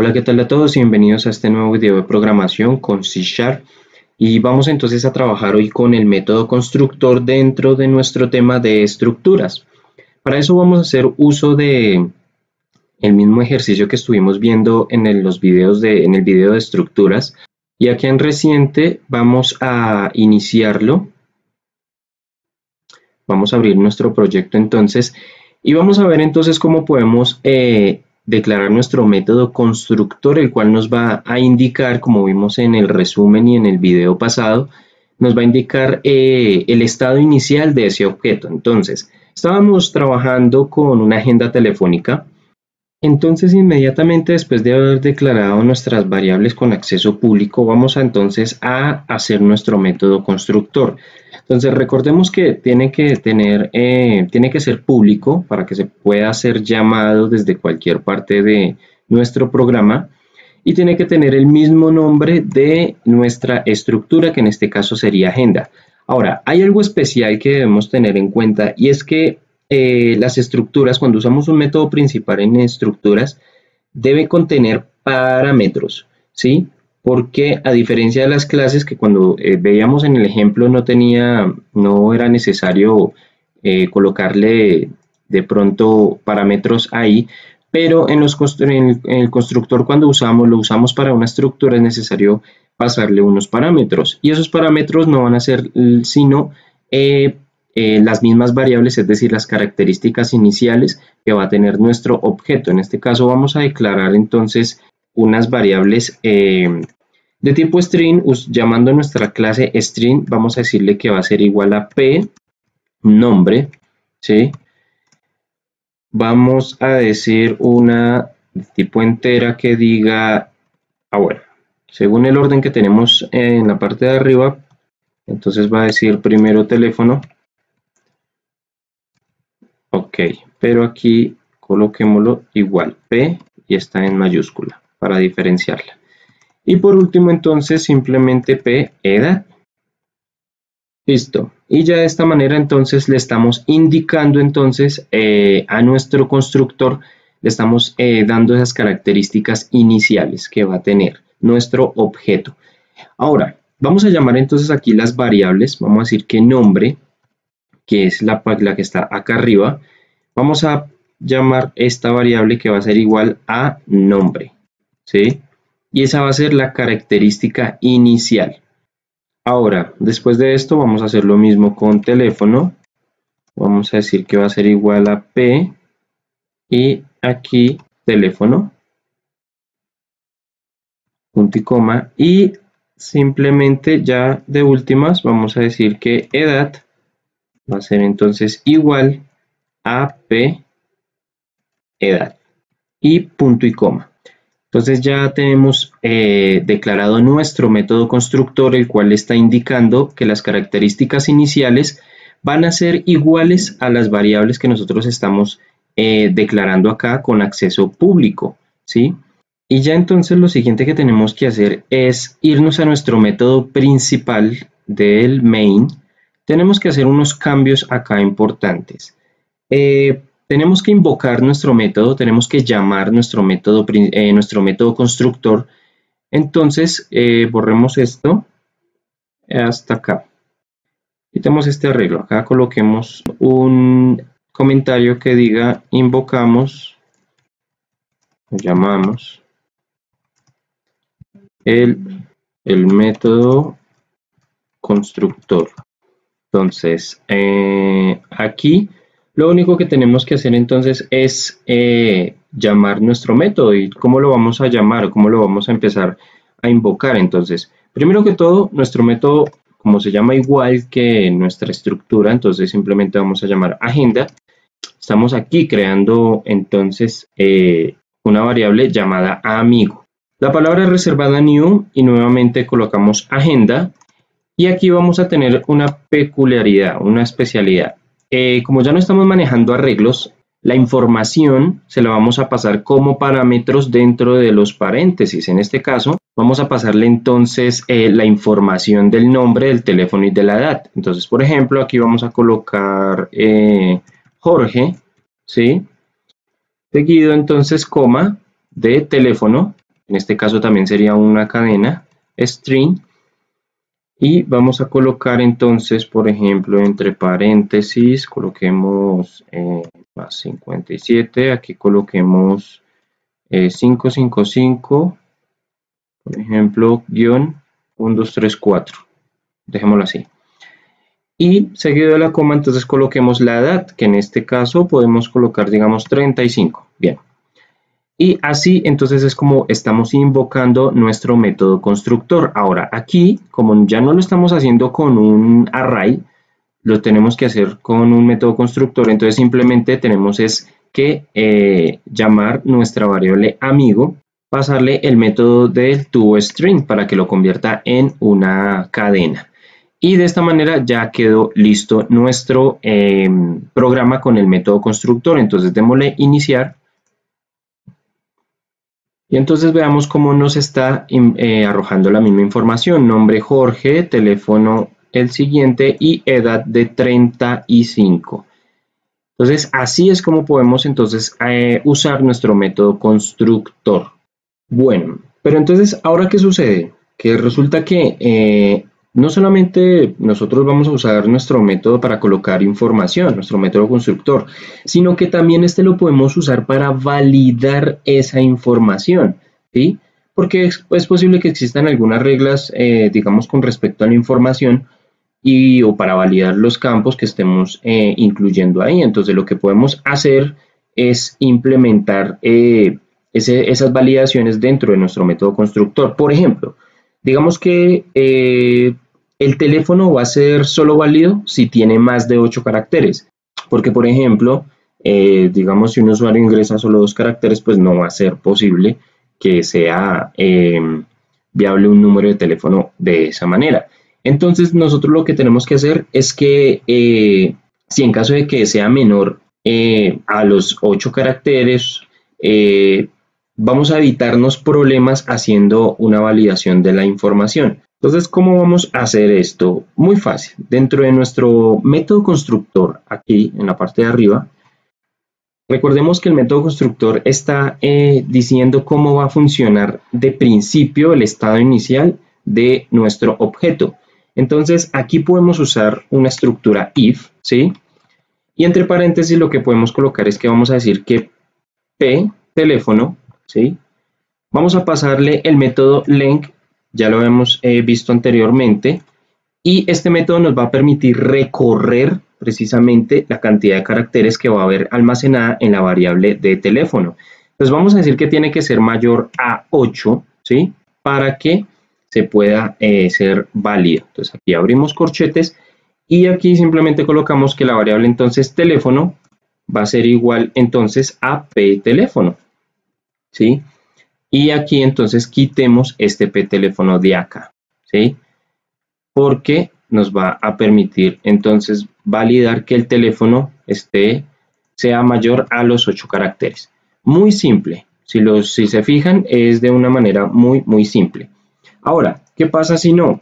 Hola, ¿qué tal a todos? Bienvenidos a este nuevo video de programación con C#. Y vamos entonces a trabajar hoy con el método constructor dentro de nuestro tema de estructuras. Para eso vamos a hacer uso de el mismo ejercicio que estuvimos viendo en el video de estructuras. Y aquí en reciente vamos a iniciarlo. Vamos a abrir nuestro proyecto entonces y vamos a ver entonces cómo podemos declarar nuestro método constructor, el cual nos va a indicar, como vimos en el resumen y en el video pasado, nos va a indicar el estado inicial de ese objeto. Entonces, estábamos trabajando con una agenda telefónica. Entonces, inmediatamente después de haber declarado nuestras variables con acceso público, vamos entonces a hacer nuestro método constructor. Entonces, recordemos que tiene que ser público para que se pueda ser llamado desde cualquier parte de nuestro programa y tiene que tener el mismo nombre de nuestra estructura, que en este caso sería agenda. Ahora, hay algo especial que debemos tener en cuenta y es que las estructuras, cuando usamos un método principal en estructuras, debe contener parámetros, ¿sí? Porque a diferencia de las clases que cuando veíamos en el ejemplo no era necesario colocarle de pronto parámetros ahí, pero en el constructor cuando lo usamos para una estructura es necesario pasarle unos parámetros y esos parámetros no van a ser sino las mismas variables, es decir, las características iniciales que va a tener nuestro objeto. En este caso vamos a declarar entonces unas variables de tipo string, llamando nuestra clase string, vamos a decirle que va a ser igual a p, nombre, ¿sí? Vamos a decir una de tipo entera que diga, bueno, según el orden que tenemos en la parte de arriba, entonces va a decir primero teléfono. Ok, pero aquí coloquémoslo igual, P, y está en mayúscula para diferenciarla. Y por último entonces simplemente P, edad. Listo. Y ya de esta manera entonces le estamos indicando entonces a nuestro constructor, le estamos dando esas características iniciales que va a tener nuestro objeto. Ahora, vamos a llamar entonces aquí las variables, vamos a decir que nombre, que es la que está acá arriba, vamos a llamar esta variable que va a ser igual a nombre, ¿sí? Y esa va a ser la característica inicial. Ahora, después de esto vamos a hacer lo mismo con teléfono. Vamos a decir que va a ser igual a P y aquí teléfono, punto y coma, y simplemente ya de últimas vamos a decir que edad va a ser entonces igual a P edad y punto y coma. Entonces ya tenemos declarado nuestro método constructor, el cual está indicando que las características iniciales van a ser iguales a las variables que nosotros estamos declarando acá con acceso público, ¿sí? Y ya entonces lo siguiente que tenemos que hacer es irnos a nuestro método principal del main. Tenemos que hacer unos cambios acá importantes. Tenemos que invocar nuestro método, tenemos que llamar nuestro método constructor. Entonces, borremos esto hasta acá. Quitemos este arreglo. Acá coloquemos un comentario que diga invocamos, llamamos el método constructor. Entonces, aquí lo único que tenemos que hacer entonces es llamar nuestro método. ¿Y cómo lo vamos a llamar? ¿Cómo lo vamos a empezar a invocar? Entonces, primero que todo, nuestro método, como se llama igual que nuestra estructura, entonces simplemente vamos a llamar agenda. Estamos aquí creando entonces una variable llamada amigo. La palabra es reservada new y nuevamente colocamos agenda. Y aquí vamos a tener una peculiaridad, una especialidad. Como ya no estamos manejando arreglos, la información se la vamos a pasar como parámetros dentro de los paréntesis. En este caso, vamos a pasarle entonces la información del nombre, del teléfono y de la edad. Entonces, por ejemplo, aquí vamos a colocar Jorge, ¿sí? Seguido entonces, coma, de teléfono, en este caso también sería una cadena string, y vamos a colocar entonces, por ejemplo, entre paréntesis, coloquemos más 57, aquí coloquemos 555, por ejemplo, guión 1, 2, 3, 4, dejémoslo así. Y seguido de la coma, entonces coloquemos la edad, que en este caso podemos colocar, digamos, 35. Bien. Y así, entonces, es como estamos invocando nuestro método constructor. Ahora, aquí, como ya no lo estamos haciendo con un array, lo tenemos que hacer con un método constructor. Entonces, simplemente tenemos que llamar nuestra variable amigo, pasarle el método del toString para que lo convierta en una cadena. Y de esta manera ya quedó listo nuestro programa con el método constructor. Entonces démosle iniciar. Y entonces veamos cómo nos está arrojando la misma información. Nombre Jorge, teléfono el siguiente y edad de 35. Entonces así es como podemos entonces usar nuestro método constructor. Bueno, pero entonces ¿ahora qué sucede? Que resulta que no solamente nosotros vamos a usar nuestro método para colocar información, nuestro método constructor, sino que también lo podemos usar para validar esa información, ¿sí? Porque es posible que existan algunas reglas, digamos, con respecto a la información o para validar los campos que estemos incluyendo ahí. Entonces, lo que podemos hacer es implementar esas validaciones dentro de nuestro método constructor. Por ejemplo, digamos que el teléfono va a ser solo válido si tiene más de 8 caracteres, porque por ejemplo, digamos si un usuario ingresa solo 2 caracteres, pues no va a ser posible que sea viable un número de teléfono de esa manera. Entonces nosotros lo que tenemos que hacer es que si en caso de que sea menor a los 8 caracteres, vamos a evitarnos problemas haciendo una validación de la información. Entonces, ¿cómo vamos a hacer esto? Muy fácil. Dentro de nuestro método constructor, aquí en la parte de arriba, recordemos que el método constructor está diciendo cómo va a funcionar de principio el estado inicial de nuestro objeto. Entonces, aquí podemos usar una estructura if, ¿sí? Y entre paréntesis lo que podemos colocar es que vamos a decir que p, teléfono, ¿sí? Vamos a pasarle el método length, ya lo hemos visto anteriormente, y este método nos va a permitir recorrer precisamente la cantidad de caracteres que va a haber almacenada en la variable de teléfono. Entonces vamos a decir que tiene que ser mayor a 8, ¿sí? Para que se pueda ser válido. Entonces aquí abrimos corchetes y aquí simplemente colocamos que la variable entonces teléfono va a ser igual entonces a p teléfono, ¿sí? Y aquí entonces quitemos este p teléfono de acá, ¿sí? Porque nos va a permitir entonces validar que el teléfono sea mayor a los 8 caracteres. Muy simple, si se fijan es de una manera muy simple. Ahora, ¿qué pasa si no?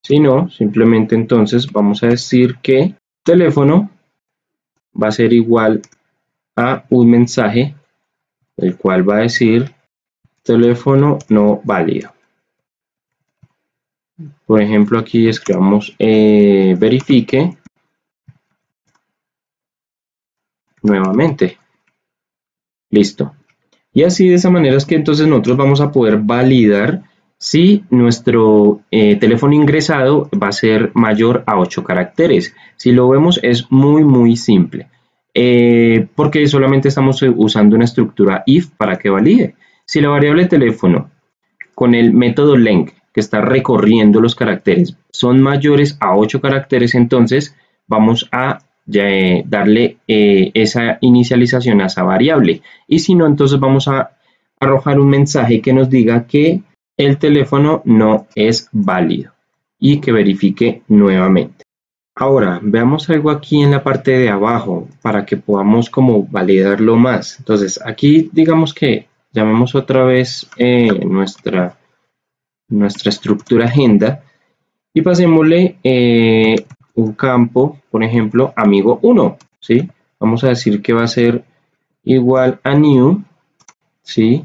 Si no, simplemente entonces vamos a decir que teléfono va a ser igual a un mensaje, el cual va a decir teléfono no válido. Por ejemplo, aquí escribamos verifique nuevamente. Listo. Y así de esa manera es que entonces nosotros vamos a poder validar si nuestro teléfono ingresado va a ser mayor a 8 caracteres. Si lo vemos es muy simple. Porque solamente estamos usando una estructura if para que valide. Si la variable teléfono con el método length que está recorriendo los caracteres son mayores a 8 caracteres, entonces vamos a darle esa inicialización a esa variable. Y si no, entonces vamos a arrojar un mensaje que nos diga que el teléfono no es válido y que verifique nuevamente. Ahora, veamos algo aquí en la parte de abajo para que podamos como validarlo más. Entonces, aquí digamos que llamemos otra vez nuestra estructura agenda y pasémosle un campo, por ejemplo, amigo 1, ¿sí? Vamos a decir que va a ser igual a new, ¿sí?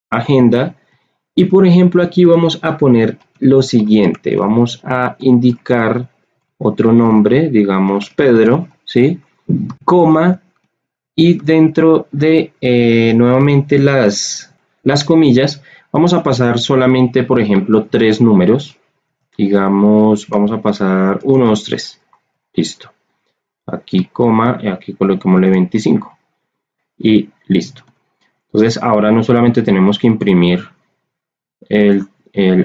Agenda, Y por ejemplo aquí vamos a poner lo siguiente, vamos a indicar otro nombre, digamos Pedro, ¿sí? Coma, y dentro de nuevamente las comillas vamos a pasar solamente, por ejemplo, 3 números. Digamos, vamos a pasar 1, 2, 3. Listo. Aquí coma y aquí coloquémosle 25. Y listo. Entonces ahora no solamente tenemos que imprimir el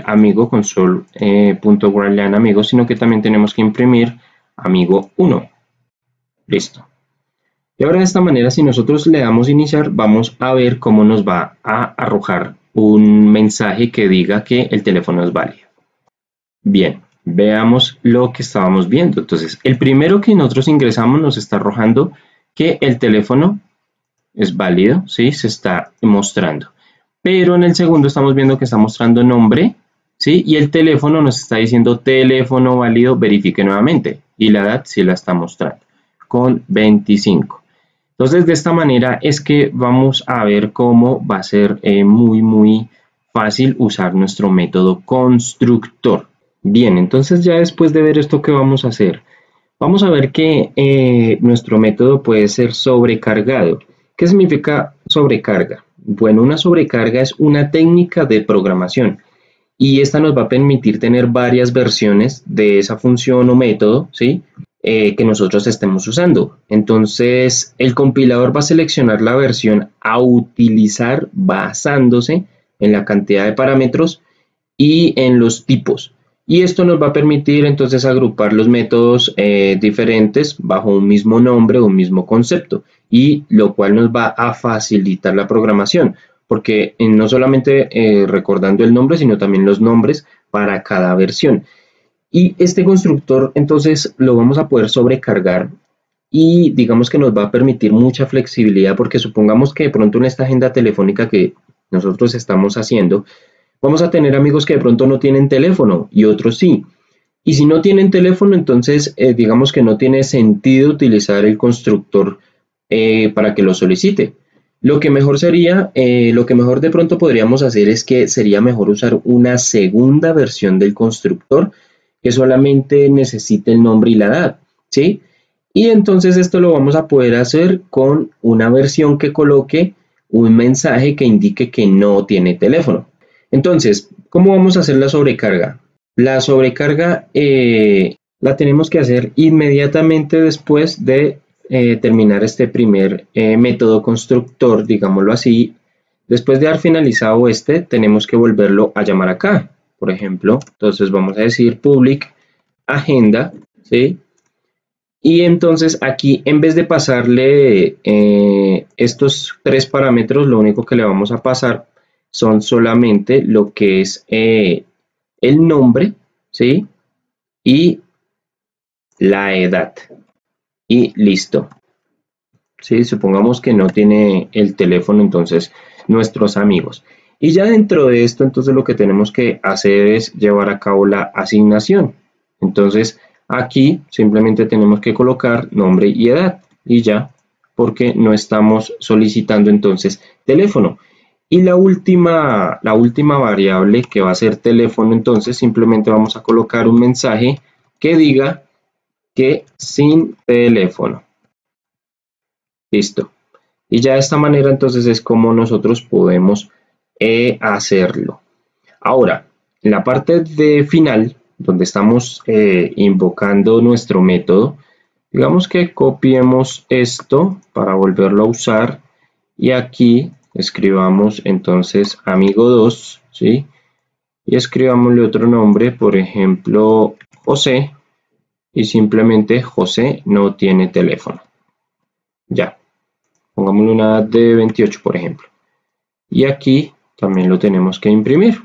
amigo console.writeline amigo, sino que también tenemos que imprimir amigo 1. Listo. Y ahora de esta manera, si nosotros le damos iniciar, vamos a ver cómo nos va a arrojar un mensaje que diga que el teléfono es válido. Bien, veamos lo que estábamos viendo. Entonces, el primero que nosotros ingresamos nos está arrojando que el teléfono es válido, ¿sí? Se está mostrando. Pero en el segundo estamos viendo que está mostrando nombre, ¿sí? Y el teléfono nos está diciendo teléfono válido, verifique nuevamente. Y la edad sí la está mostrando, con 25. Entonces, de esta manera es que vamos a ver cómo va a ser muy fácil usar nuestro método constructor. Bien, entonces ya después de ver esto, ¿qué vamos a hacer? Vamos a ver que nuestro método puede ser sobrecargado. ¿Qué significa sobrecarga? Bueno, una sobrecarga es una técnica de programación y esta nos va a permitir tener varias versiones de esa función o método, ¿sí? Que nosotros estemos usando. Entonces, el compilador va a seleccionar la versión a utilizar basándose en la cantidad de parámetros y en los tipos. Y esto nos va a permitir entonces agrupar los métodos diferentes bajo un mismo nombre o un mismo concepto, y lo cual nos va a facilitar la programación, porque no solamente recordando el nombre, sino también los nombres para cada versión. Y este constructor entonces lo vamos a poder sobrecargar y digamos que nos va a permitir mucha flexibilidad, porque supongamos que de pronto en esta agenda telefónica que nosotros estamos haciendo, vamos a tener amigos que de pronto no tienen teléfono y otros sí. Y si no tienen teléfono, entonces digamos que no tiene sentido utilizar el constructor para que lo solicite. Lo que mejor sería, lo que mejor de pronto podríamos hacer es que sería mejor usar una segunda versión del constructor que solamente necesite el nombre y la edad, ¿sí? Y entonces esto lo vamos a poder hacer con una versión que coloque un mensaje que indique que no tiene teléfono. Entonces, ¿cómo vamos a hacer la sobrecarga? La sobrecarga la tenemos que hacer inmediatamente después de terminar este primer método constructor, digámoslo así. Después de haber finalizado este, tenemos que volverlo a llamar acá, por ejemplo. Entonces vamos a decir public agenda, ¿sí? Y entonces aquí, en vez de pasarle estos 3 parámetros, lo único que le vamos a pasar son solamente lo que es el nombre, ¿sí? Y la edad. Y listo. ¿Sí? Supongamos que no tiene el teléfono, entonces, nuestros amigos. Y ya dentro de esto, entonces, lo que tenemos que hacer es llevar a cabo la asignación. Entonces, aquí simplemente tenemos que colocar nombre y edad. Y ya, porque no estamos solicitando entonces teléfono. Y la última variable que va a ser teléfono, entonces simplemente vamos a colocar un mensaje que diga que sin teléfono. Listo. Y ya de esta manera entonces es como nosotros podemos hacerlo. Ahora, en la parte de final, donde estamos invocando nuestro método, digamos que copiemos esto para volverlo a usar y aquí escribamos entonces amigo 2, ¿sí? Y escribámosle otro nombre, por ejemplo, José, y simplemente José no tiene teléfono. Ya, pongámosle una edad de 28, por ejemplo. Y aquí también lo tenemos que imprimir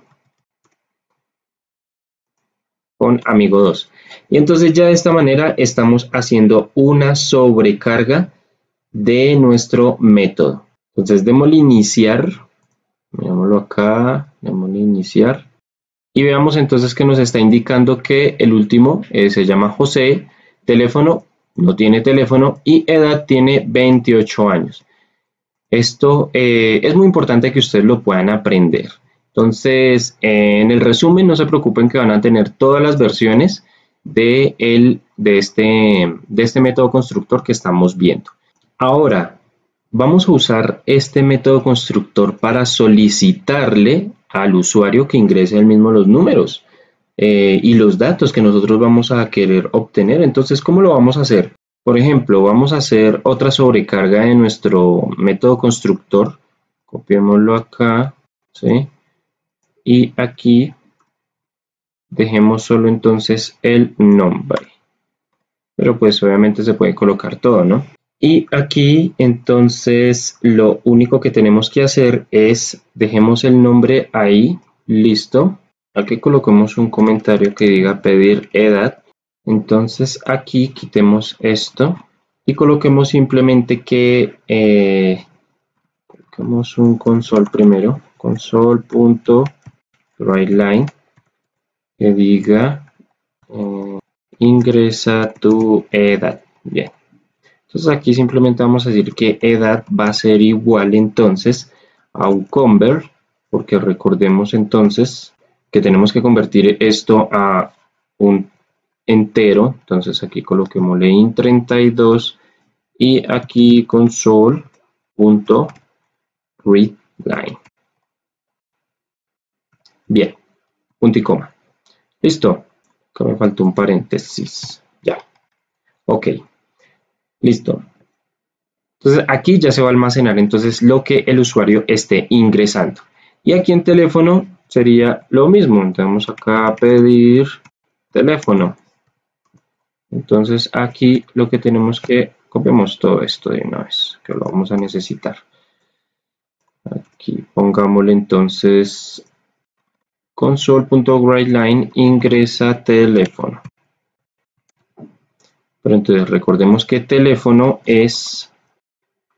con amigo 2. Y entonces ya de esta manera estamos haciendo una sobrecarga de nuestro método. Entonces démosle iniciar, mirámoslo acá, démosle iniciar. Y veamos entonces que nos está indicando que el último se llama José, teléfono, no tiene teléfono y edad tiene 28 años. Esto es muy importante que ustedes lo puedan aprender. Entonces, en el resumen, no se preocupen que van a tener todas las versiones de este método constructor que estamos viendo. Ahora, vamos a usar este método constructor para solicitarle al usuario que ingrese él mismo los números y los datos que nosotros vamos a querer obtener. Entonces, ¿cómo lo vamos a hacer? Por ejemplo, vamos a hacer otra sobrecarga de nuestro método constructor. Copiémoslo acá, ¿sí? Y aquí dejemos solo entonces el nombre. Pero pues obviamente se puede colocar todo, ¿no? Y aquí entonces lo único que tenemos que hacer es dejemos el nombre ahí, listo. Aquí coloquemos un comentario que diga pedir edad. Entonces aquí quitemos esto y coloquemos simplemente que coloquemos un console primero, console.writeLine que diga ingresa tu edad. Bien. Entonces aquí simplemente vamos a decir que edad va a ser igual entonces a un convert, porque recordemos entonces que tenemos que convertir esto a un entero. Entonces aquí coloquémosle int32 y aquí console.readline. Bien, punto y coma. Listo. Acá me faltó un paréntesis. Ya. Ok. Listo. Entonces aquí ya se va a almacenar entonces lo que el usuario esté ingresando. Y aquí en teléfono sería lo mismo. Entonces vamos acá a pedir teléfono. Entonces aquí lo que tenemos que copiamos todo esto de una vez, que lo vamos a necesitar. Aquí pongámosle entonces console.writeLine ingresa teléfono. Pero entonces recordemos que teléfono es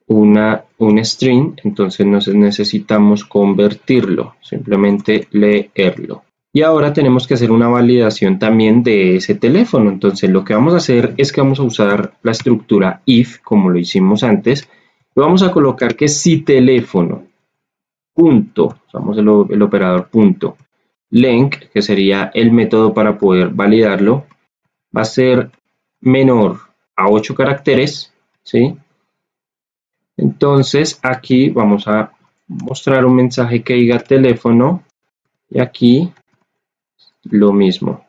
un string, entonces necesitamos convertirlo, simplemente leerlo. Y ahora tenemos que hacer una validación también de ese teléfono. Entonces lo que vamos a hacer es que vamos a usar la estructura if, como lo hicimos antes, y vamos a colocar que si teléfono, punto, usamos el operador punto, length, que sería el método para poder validarlo, va a ser menor a 8 caracteres, ¿sí? Entonces aquí vamos a mostrar un mensaje que diga teléfono y aquí lo mismo,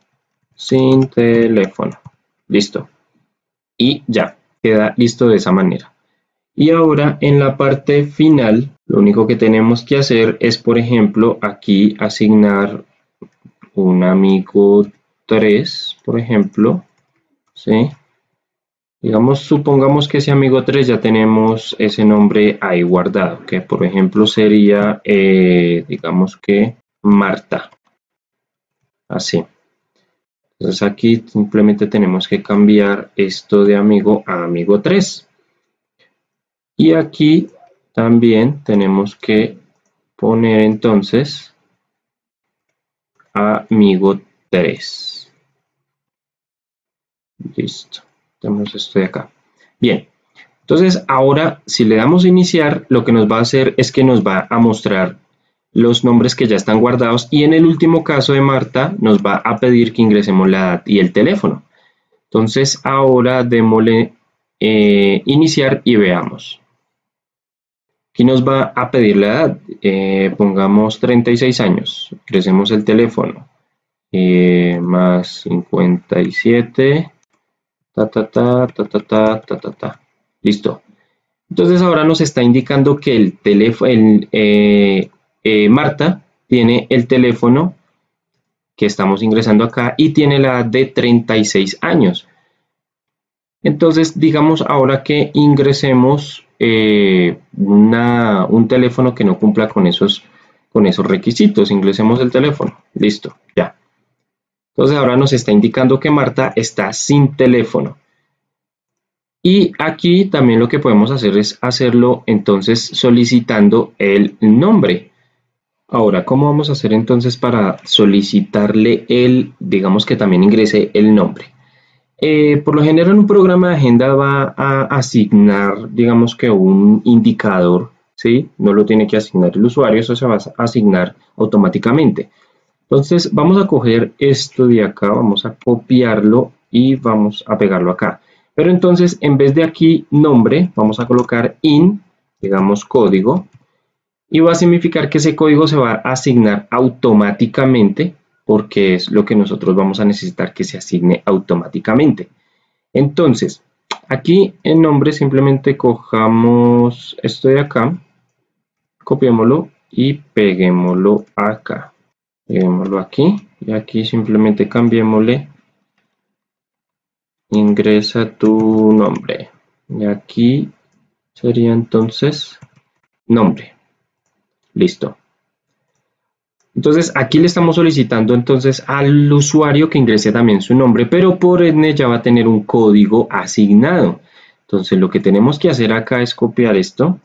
sin teléfono. Listo. Y ya, queda listo de esa manera. Y ahora en la parte final, lo único que tenemos que hacer es, por ejemplo, aquí asignar un amigo 3, por ejemplo, ¿sí? Digamos, supongamos que ese amigo 3 ya tenemos ese nombre ahí guardado, que por ejemplo sería, digamos que Marta. Así. Entonces aquí simplemente tenemos que cambiar esto de amigo a amigo 3. Y aquí también tenemos que poner entonces amigo 3. Listo. Tenemos esto de acá. Bien, entonces ahora si le damos a iniciar, lo que nos va a hacer es que nos va a mostrar los nombres que ya están guardados y en el último caso de Marta nos va a pedir que ingresemos la edad y el teléfono. Entonces ahora démosle iniciar y veamos. Aquí nos va a pedir la edad, pongamos 36 años, ingresemos el teléfono, más 57... Listo. Entonces ahora nos está indicando que el teléfono, Marta tiene el teléfono que estamos ingresando acá y tiene la edad de 36 años. Entonces digamos ahora que ingresemos un teléfono que no cumpla con esos requisitos. Ingresemos el teléfono. Listo, ya. Entonces ahora nos está indicando que Marta está sin teléfono. Y aquí también lo que podemos hacer es hacerlo entonces solicitando el nombre. Ahora, ¿cómo vamos a hacer entonces para solicitarle digamos que también ingrese el nombre? Por lo general un programa de agenda va a asignar, digamos que un indicador, ¿sí? No lo tiene que asignar el usuario, eso se va a asignar automáticamente. Entonces vamos a coger esto de acá, vamos a copiarlo y vamos a pegarlo acá. Pero entonces en vez de aquí nombre, vamos a colocar in, digamos código, y va a significar que ese código se va a asignar automáticamente porque es lo que nosotros vamos a necesitar que se asigne automáticamente. Entonces, aquí en nombre simplemente cojamos esto de acá, copiémoslo y peguémoslo acá. Peguémoslo aquí y aquí simplemente cambiémosle ingresa tu nombre. Y aquí sería entonces nombre. Listo. Entonces aquí le estamos solicitando entonces al usuario que ingrese también su nombre, pero por ende ya va a tener un código asignado. Entonces lo que tenemos que hacer acá es copiar esto.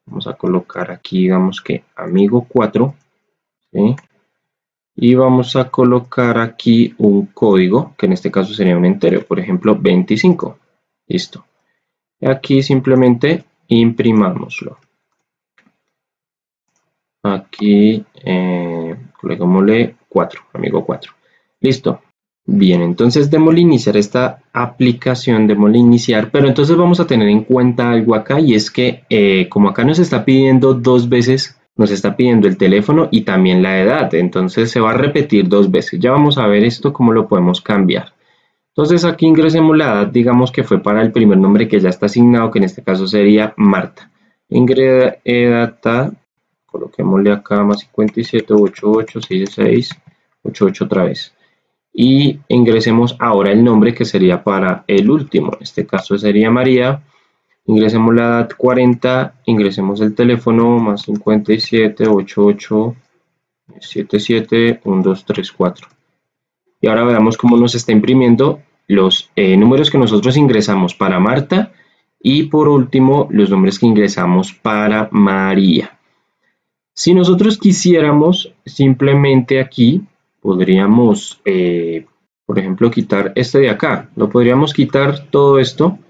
Vamos a colocar aquí, digamos que amigo 4, ¿sí? Y vamos a colocar aquí un código, que en este caso sería un entero, por ejemplo 25. Listo. Y aquí simplemente imprimámoslo. Aquí coloquémosle 4, amigo 4. Listo. Bien, entonces démosle iniciar esta aplicación, démosle iniciar, pero entonces vamos a tener en cuenta algo acá y es que como acá nos está pidiendo 2 veces, nos está pidiendo el teléfono y también la edad, entonces se va a repetir 2 veces. Ya vamos a ver esto cómo lo podemos cambiar. Entonces aquí ingresemos la edad, digamos que fue para el primer nombre que ya está asignado, que en este caso sería Marta. Edad, coloquémosle acá más 57, 88, 66, 88 otra vez. Y ingresemos ahora el nombre que sería para el último, en este caso sería María. Ingresemos la edad 40, ingresemos el teléfono más 57, 88, 77, 1, 2, 3, 4. Y ahora veamos cómo nos está imprimiendo los números que nosotros ingresamos para Marta y por último los nombres que ingresamos para María. Si nosotros quisiéramos simplemente aquí podríamos, por ejemplo, quitar este de acá. Lo podríamos quitar todo esto.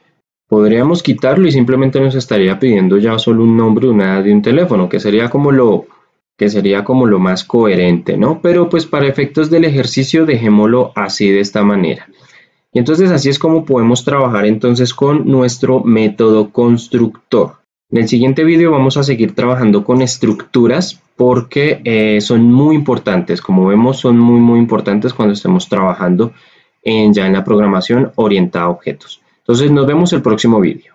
Podríamos quitarlo y simplemente nos estaría pidiendo ya solo un nombre, una edad y un teléfono, que sería como lo más coherente, ¿no? Pero pues para efectos del ejercicio dejémoslo así de esta manera. Y entonces así es como podemos trabajar entonces con nuestro método constructor. En el siguiente vídeo vamos a seguir trabajando con estructuras porque son muy importantes. Como vemos, son muy importantes cuando estemos trabajando ya en la programación orientada a objetos. Entonces nos vemos el próximo vídeo.